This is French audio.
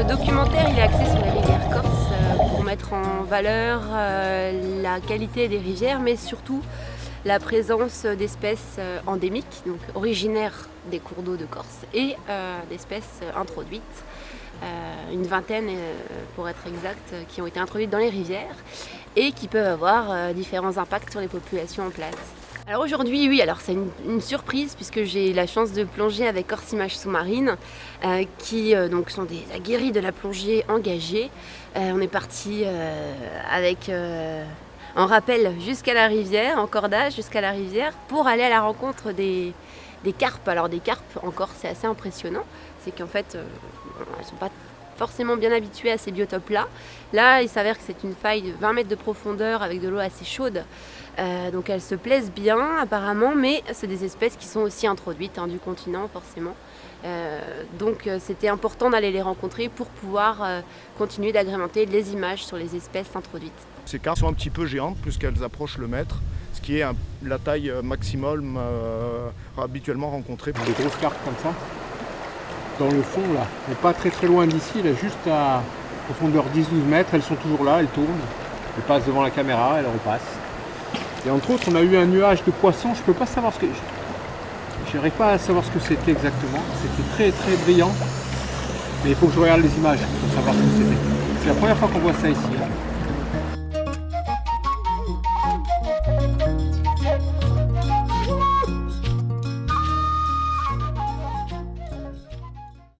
documentaire il est axé sur les rivières corses pour mettre en valeur la qualité des rivières, mais surtout la présence d'espèces endémiques, donc originaires des cours d'eau de Corse, et d'espèces introduites, une vingtaine pour être exact, qui ont été introduites dans les rivières et qui peuvent avoir différents impacts sur les populations en place. Alors aujourd'hui, oui, alors c'est une surprise puisque j'ai la chance de plonger avec Corse Images Sous-Marines qui donc sont des aguerris de la plongée engagés. On est parti avec en rappel jusqu'à la rivière, en cordage jusqu'à la rivière pour aller à la rencontre des carpes. Alors des carpes en Corse, c'est assez impressionnant, c'est qu'en fait elles ne sont pas forcément bien habituées à ces biotopes-là. Là, il s'avère que c'est une faille de 20 mètres de profondeur avec de l'eau assez chaude. Donc elles se plaisent bien apparemment, mais c'est des espèces qui sont aussi introduites du continent forcément. Donc c'était important d'aller les rencontrer pour pouvoir continuer d'agrémenter les images sur les espèces introduites. Ces carpes sont un petit peu géantes puisqu'elles approchent le mètre, ce qui est la taille maximum habituellement rencontrée. Des grosses carpes comme ça, dans le fond là, mais pas très loin d'ici, là, juste à profondeur 10-12 mètres, elles sont toujours là, elles tournent, elles passent devant la caméra, elles repassent. Et entre autres, on a eu un nuage de poissons, je peux pas savoir ce que... J'arrive pas à savoir ce que c'était exactement, c'était très brillant, mais il faut que je regarde les images pour savoir ce que c'était. C'est la première fois qu'on voit ça ici.